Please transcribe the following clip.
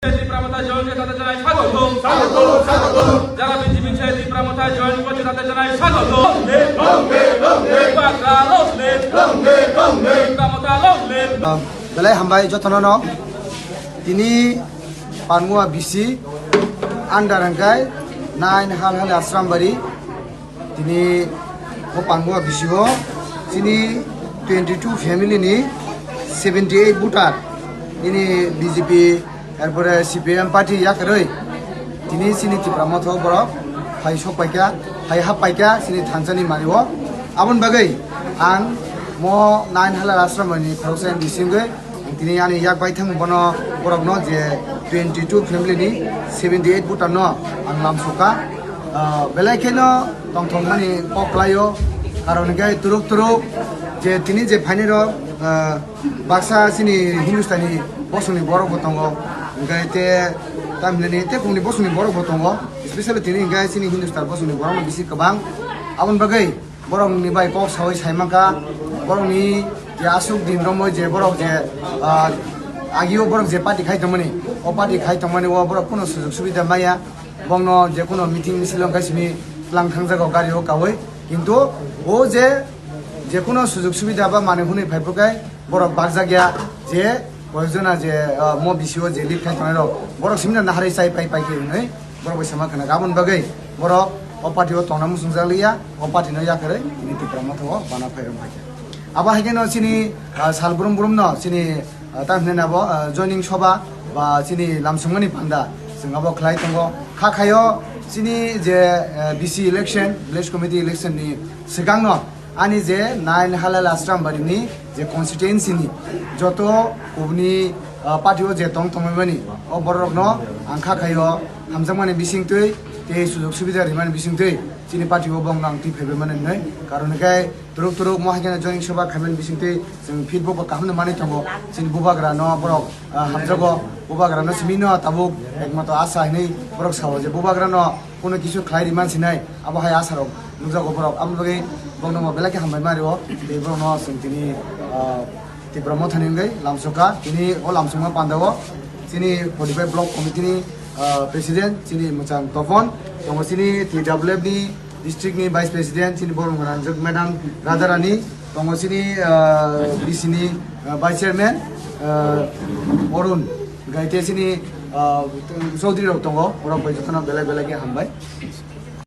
Pramata join তাদের জানাই স্বাগত যারা বিজেপি ছেড়ে প্রামতা জয়েন করছে তাদের জানাই স্বাগত বেলাই হামবাই যতন তিনি পানমুয়া বিসি আন্ডার আঙ্কাই নাইন হাল হাল আশ্রামবাড়ি তিনি পানমুয়া বিসি তিনি 22 ফ্যামিলিনি 78 ভোটার তিনি বিজেপি এরপরে সিপিএম পার্টি ইয়াকরই তিনি সিনি টিপ্রামথ বরক ফাই সপাইকা ফাই হাপাইকা সিনি থানসানি মারিও আবন বাগै आं मो नाइन हालार आश्रमनि खरगसानि बिसिंगै তিনি आंनि याक बायथां बनो बरक न जे 22 फैमिलिनि 78 भोटार न आं लामसका बेलायखेनो तंथंमानि पक्लायो कारण गाय तुरुक तुरुक जे তিনি जे फाइनेर बाक्सा सिनि हिन्दुस्तानी बसुनि बरक बतंगो गायते तामिलनि ते फुंनि बसुनि बरक बतंगो स्पेशली তিনি गाय सिनि हिन्दुस्तान बसुनि बरक बिसि गोबां आबन बागै बरकनि बाय पक सावै साइमाका बरकनि जे आसुक दिन रमय जे बरक जे आगियो बरक जे पार्टी खाइतमनि ओ पार्टी खाइतमनि ओ बरक कोनो सुजुग सुबिदा माया बंगनो जे कोनो मिटिं मिसिलं गासिनि लां थांजागाव गारियाव गावै किन्तु ओ जे कोनो सुजुग सुबिदा बा माने हुनै फाइफोरखाय बरक बागजागिया जे बयजना जे म बिसिओ जे लिड खाइतमनि र बरक सिमना नाहारै साइ पाइ पाइ नै बरक बैसामा खाना गाबोन बागै बरक o party o tonam sungjalia o party no yakare ini tipramotho bana phairam haike aba haike no sini salbrum brum no sini tamne nabo joining soba ba sini lamsungani panda singabo khlai tongo kha khayo sini je bc election village committee election ni sigang no ani je 9 halal ashram bari ni je constituency ni joto ubni party o je tong tongmani o borok no angkha khayo hamjamani bisingtui এই সুযোগ সুবিধা রিমান বিসিংতৈ চিনি party বংনাং টি ফেবে মানে নাই কারণ গায় তুরুক তুরুক মহাকেনা জয়িং সভা খাইমেন বিসিংতৈ जों ফিডবক কাহমনে মানি থাঙ্গো চিনি বুবাগ্রা ন বরক হামজাগো বুবাগ্রা ন সিমিনো তাবুক একমাত্র আশা হইनै বরক সাও যে বুবাগ্রা ন কোনো কিছু খাই রিমান সিনাই আবহাই আসারক নুজাগো বরক আমলগै বংনম বেলাকে হামবাই মারিও এই বরন जों তিনি তি ব্রহ্ম থানিঙ্গै লামসকা তিনি ও লামসংমা পান্দাও চিনি 45 block কমিটিনি President sini macam Tofon, tunggu sini TWF ni district ni Vice President sini Borong Ranjak Madam Radharani, tunggu sini di sini Vice Chairman Orun, gaite sini Saudri Rok tunggu orang baca tanah bela-bela ke hambai.